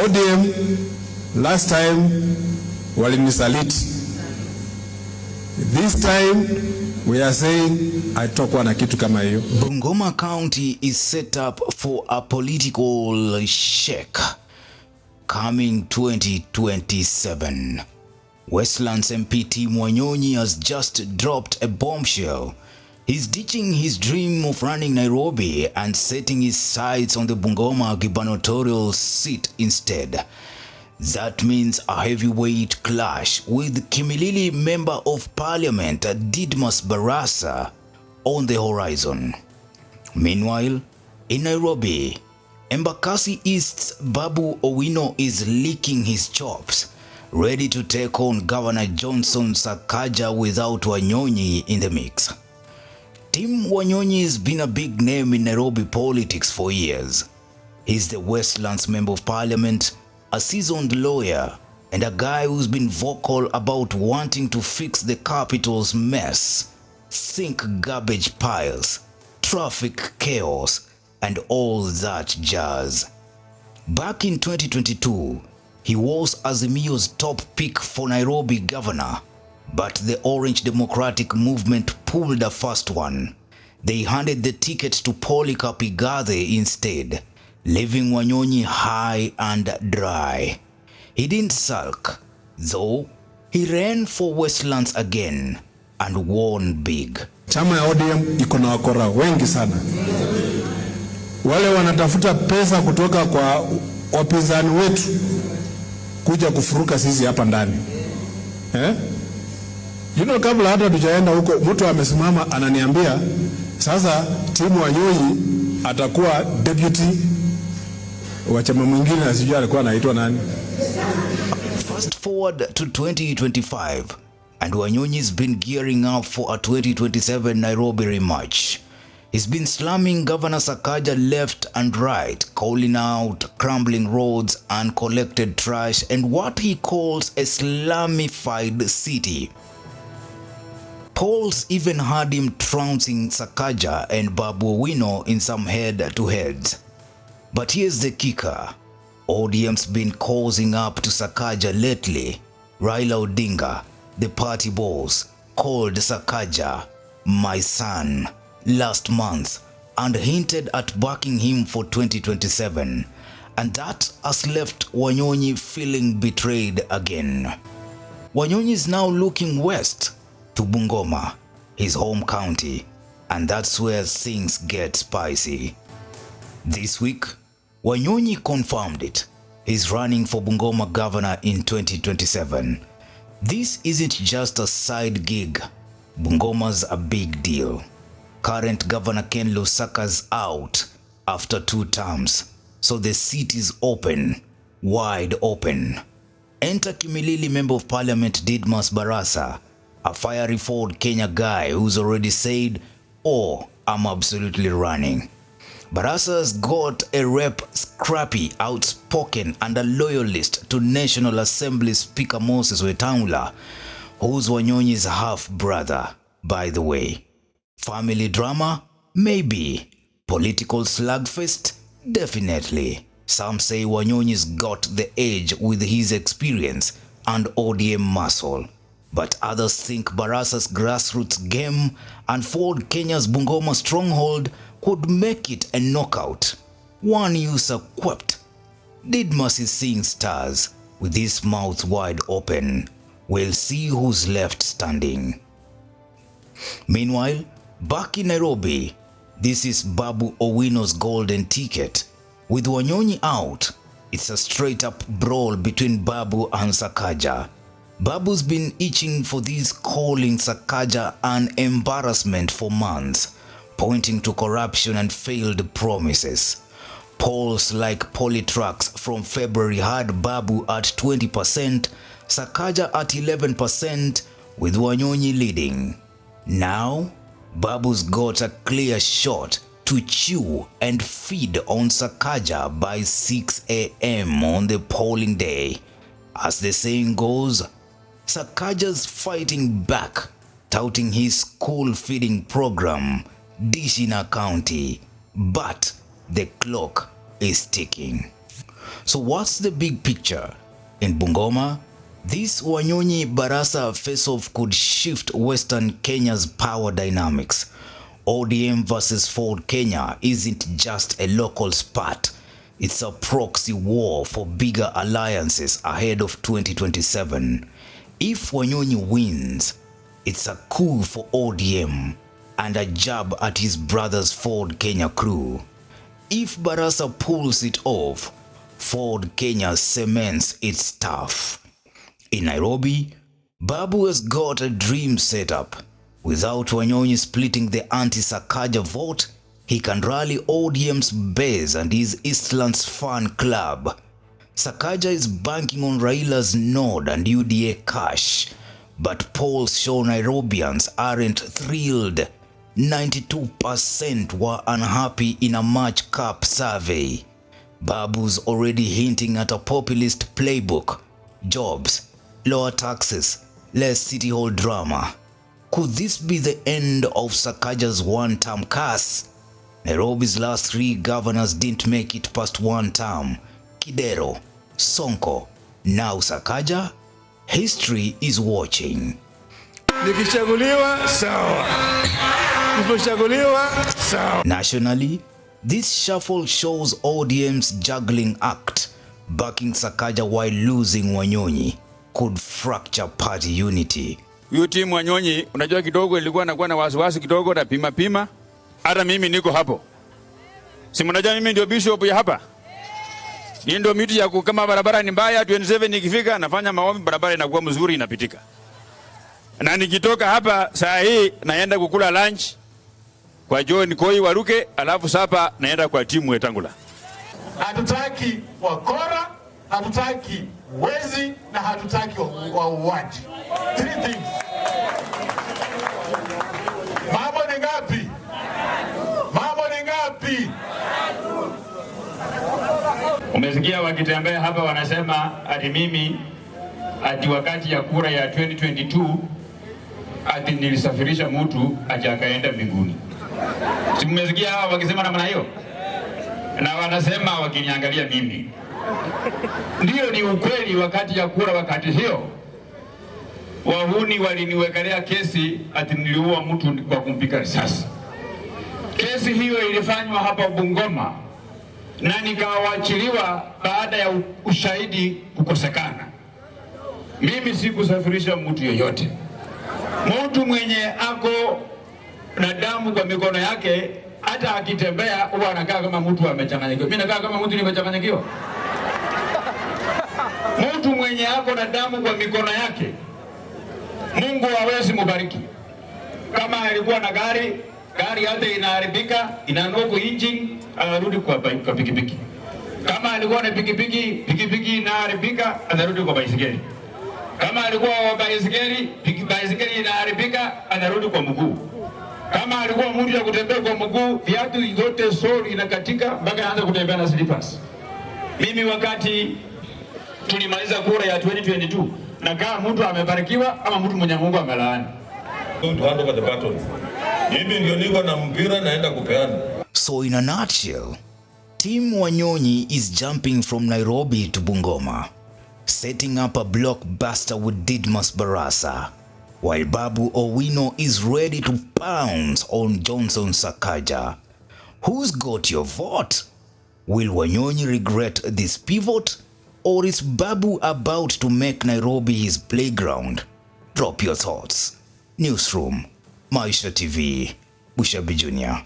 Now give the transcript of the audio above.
ODM last time walinisaliti. This time we are saying haitakuwa na kitu kama hiyo. Bungoma County is set up for a political shake coming 2027. Westlands MP Wanyonyi has just dropped a bombshell. He's ditching his dream of running Nairobi and setting his sights on the Bungoma gubernatorial seat instead. That means a heavyweight clash with Kimilili Member of Parliament Didmus Barasa on the horizon. Meanwhile, in Nairobi, Embakasi East's Babu Owino is licking his chops, ready to take on Governor Johnson Sakaja without Wanyonyi in the mix. Tim Wanyonyi has been a big name in Nairobi politics for years. He's the Westlands Member of Parliament, a seasoned lawyer, and a guy who's been vocal about wanting to fix the capital's mess, sink garbage piles, traffic chaos, and all that jazz. Back in 2022, he was Azimio's top pick for Nairobi governor, but the Orange Democratic Movement pulled a fast one. They handed the ticket to Polycarp Igathe instead, leaving Wanyonyi high and dry. He didn't sulk, though. He ran for Westlands again and won big. Chama ya ODM iko na wakora wengi sana. Wale wanatafuta pesa kutoka kwa wapinzani wetu kuja kufuruka sisi hapa ndani. Kabla hata tujaenda huko, mtu amesimama ananiambia sasa timu Wanyonyi atakuwa deputy wa chama mwingine, asijua alikuwa anaitwa nani. Fast forward to 2025 and Wanyonyi's been gearing up for a 2027 Nairobi rematch. He's been slamming Governor Sakaja left and right, calling out crumbling roads, uncollected trash, and what he calls a slamified city. Polls even had him trouncing Sakaja and Babu Owino in some head-to-heads. But here's the kicker. ODM's been causing up to Sakaja lately. Raila Odinga, the party boss, called Sakaja "my son" last month and hinted at backing him for 2027. And that has left Wanyonyi feeling betrayed again. Wanyonyi is now looking west to Bungoma, his home county, and that's where things get spicy. This week, Wanyonyi confirmed it. He's running for Bungoma governor in 2027. This isn't just a side gig. Bungoma's a big deal. Current Governor Ken Lusaka's out after 2 terms, so the seat is open, wide open. Enter Kimilili Member of Parliament Didmus Barasa, a fiery Ford Kenya guy who's already said, "Oh, I'm absolutely running." Barasa's got a rep, scrappy, outspoken, and a loyalist to National Assembly Speaker Moses Wetangula, who's Wanyonyi's half-brother, by the way. Family drama? Maybe. Political slugfest? Definitely. Some say Wanyonyi's got the edge with his experience and ODM muscle. But others think Barasa's grassroots game and Ford Kenya's Bungoma stronghold could make it a knockout. One user quipped, "Didmus is seeing stars with his mouth wide open. We'll see who's left standing." Meanwhile, back in Nairobi, this is Babu Owino's golden ticket. With Wanyonyi out, it's a straight-up brawl between Babu and Sakaja. Babu's been itching for this, calling Sakaja an embarrassment for months, pointing to corruption and failed promises. Polls like Polytrack's from February had Babu at 20%, Sakaja at 11%, with Wanyonyi leading. Now, Babu's got a clear shot to chew and feed on Sakaja by 6 a.m. on the polling day. As the saying goes, Sakaja's fighting back, touting his school feeding program, Dishina County, but the clock is ticking. So what's the big picture? In Bungoma, this Wanyonyi Barasa face-off could shift Western Kenya's power dynamics. ODM versus Ford Kenya isn't just a local spat. It's a proxy war for bigger alliances ahead of 2027. If Wanyonyi wins, it's a coup for ODM and a jab at his brother's Ford Kenya crew. If Barasa pulls it off, Ford Kenya cements its turf. In Nairobi, Babu has got a dream setup. Without Wanyonyi splitting the anti-Sakaja vote, he can rally ODM's base and his Eastlands fan club. Sakaja is banking on Raila's nod and UDA cash, but polls show Nairobians aren't thrilled. 92% were unhappy in a March Cup survey. Babu's already hinting at a populist playbook: jobs, lower taxes, less city hall drama. Could this be the end of Sakaja's one-term curse? Nairobi's last 3 governors didn't make it past 1 term. Kidero, Sonko, now Sakaja. History is watching. Nikichaguliwa sawa. Nikichaguliwa sawa. Nationally, this shuffle shows ODM's juggling act. Backing Sakaja while losing Wanyonyi could fracture party unity. Huyu timu Wanyonyi, unajua kidogo ilikuwa nakuwa na wasiwasi kidogo na pima. Hata mimi niko hapo. Si mnajua mimi ndio bishop ya hapa. Hii ndio miti ya kama barabara ni mbaya 27 ikifika nafanya maombi barabara inakuwa mzuri inapitika. Na nikitoka hapa saa hii naenda kukula lunch kwa John Koi Waruke, alafu sapa naenda kwa timu Wetangula. Hatutaki wakora, hatutaki wezi na hatutaki wauaji. 3 things. Mambo ni ngapi? Mambo ni ngapi? Umesikia wakitembea hapa wanasema ati mimi ati wakati ya kura ya 2022 ati nilisafirisha mtu ati akaenda mbinguni. Si mmesikia hawa wakisema namna hiyo? Na wanasema wakiniangalia mimi. Ndio ni ukweli, wakati ya kura wakati hiyo wahuni waliniwekelea kesi ati niliua mtu kwa kumpiga risasi. Kesi hiyo ilifanywa hapa Bungoma na nikawachiliwa baada ya ushahidi kukosekana. Mimi sikusafirisha mtu yoyote. Mtu mwenye ako na damu kwa mikono yake hata akitembea huwa anakaa kama mtu amechanganyikiwa. Mimi nakaa kama mtu nimechanganyikiwa. Mtu mwenye ako na damu kwa mikono yake Mungu hawezi mubariki. Kama alikuwa na gari hata inaharibika, inanuku engine, anarudi kwa pikipiki. Kama alikuwa na pikipiki inaharibika, anarudi kwa baisikeli. Kama alikuwa kwa baisikeli inaharibika, anarudi kwa mguu. Kama alikuwa mtu ya kutembea kwa mguu, viatu zote soli inakatika mpaka anaanza kutembea na slippers. Mimi wakati tulimaliza kura ya 2022 na kama mtu amebarikiwa ama mtu mwenye Mungu amelaani. To hand over the baton. Mimi ndio niko na mpira naenda kupeana. So in a nutshell, Team Wanyonyi is jumping from Nairobi to Bungoma, setting up a blockbuster with Didmus Barasa, while Babu Owino is ready to pounce on Johnson Sakaja. Who's got your vote? Will Wanyonyi regret this pivot? Or is Babu about to make Nairobi his playground? Drop your thoughts. Newsroom, Maisha TV, Bushabi Jr.